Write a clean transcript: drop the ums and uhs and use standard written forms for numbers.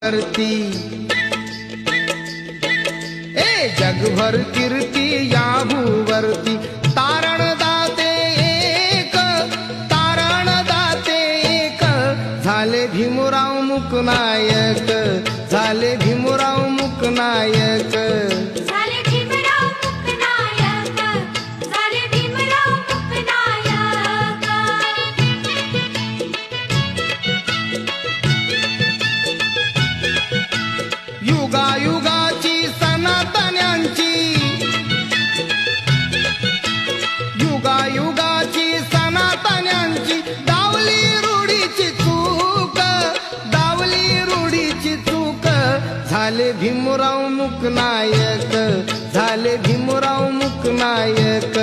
करती जगभर कीर्ती या भूवरती तारण दाते एक झाले भीमराव मुकनायक झाले भीमराव मुकनायक युगायुगाची सनातन्यांची युगायुगाची सनातन्यांची डावली रूढीची चूक झाले भीमराव मुकनायक झाले भीमराव मुकनायक